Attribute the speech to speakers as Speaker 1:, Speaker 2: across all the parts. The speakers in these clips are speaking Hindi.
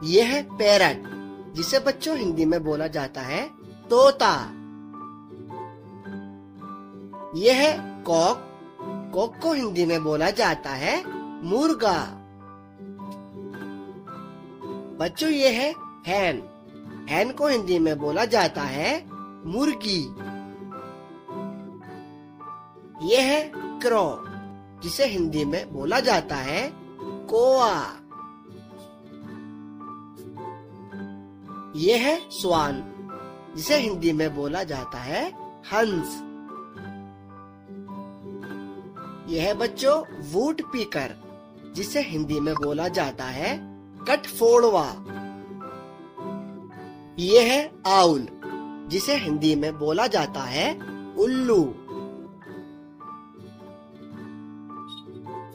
Speaker 1: यह है पैरट, जिसे बच्चों हिंदी में बोला जाता है तोता। यह है कॉक, कॉक को हिंदी में बोला जाता है मुर्गा। बच्चों यह है हैन, हैन को हिंदी में बोला जाता है मुर्गी। यह है क्रो, जिसे हिंदी में बोला जाता है कोआ। यह है स्वान, जिसे हिंदी में बोला जाता है हंस। यह है बच्चों वुड पीकर, जिसे हिंदी में बोला जाता है कठफोड़वा। यह है आउल, जिसे हिंदी में बोला जाता है उल्लू।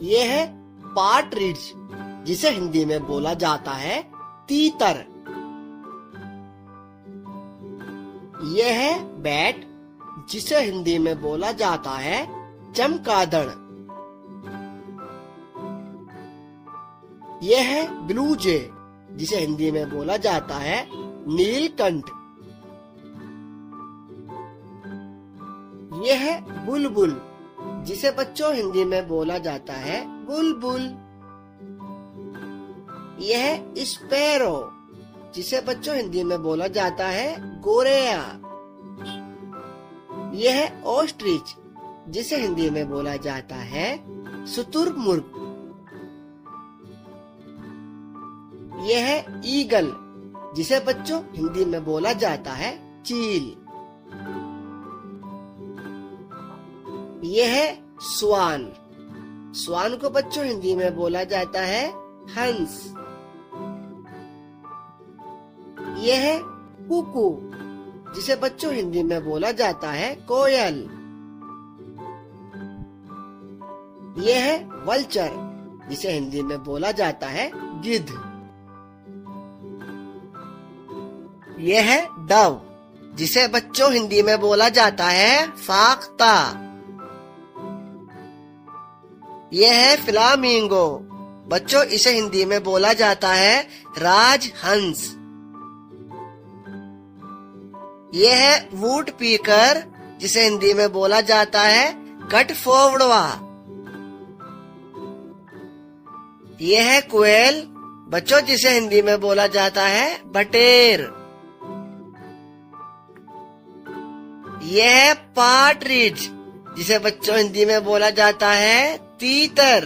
Speaker 1: यह है पार्ट्रिज, जिसे हिंदी में बोला जाता है तीतर। यह है बैट, जिसे हिंदी में बोला जाता है चमगादड़। यह है ब्लू जे, जिसे हिंदी में बोला जाता है नीलकंठ। यह है बुलबुल, जिसे बच्चों हिंदी में बोला जाता है बुलबुल। यह है स्पैरो, जिसे बच्चों हिंदी में बोला जाता है गोरेया। यह है ऑस्ट्रिच, जिसे हिंदी में बोला जाता है शुतुरमुर्ग। यह है ईगल, जिसे बच्चों हिंदी में बोला जाता है चील। यह है स्वान, स्वान को बच्चों हिंदी में बोला जाता है हंस। यह है कुकू, जिसे बच्चों हिंदी में बोला जाता है कोयल। यह है वल्चर, जिसे हिंदी में बोला जाता है गिद्ध। यह है डव, जिसे बच्चों हिंदी में बोला जाता है फाख्ता। यह है फ्लामिंगो, बच्चों इसे हिंदी में बोला जाता है राजहंस। यह है वुड पीकर, जिसे हिंदी में बोला जाता है कठफोड़वा। यह है कोयल, बच्चों जिसे हिंदी में बोला जाता है बटेर। यह है पार्ट्रिज, जिसे बच्चों हिंदी में बोला जाता है तीतर।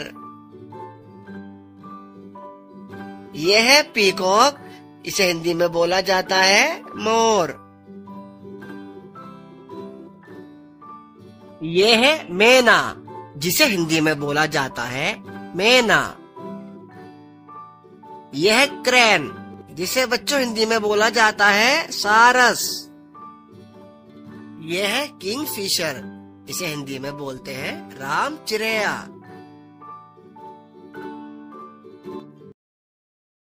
Speaker 1: यह है पीकॉक, इसे हिंदी में बोला जाता है मोर। यह है मैना, जिसे हिंदी में बोला जाता है मैना। यह है क्रैन, जिसे बच्चों हिंदी में बोला जाता है सारस। यह है किंगफिशर, इसे हिंदी में बोलते हैं रामचिरैया।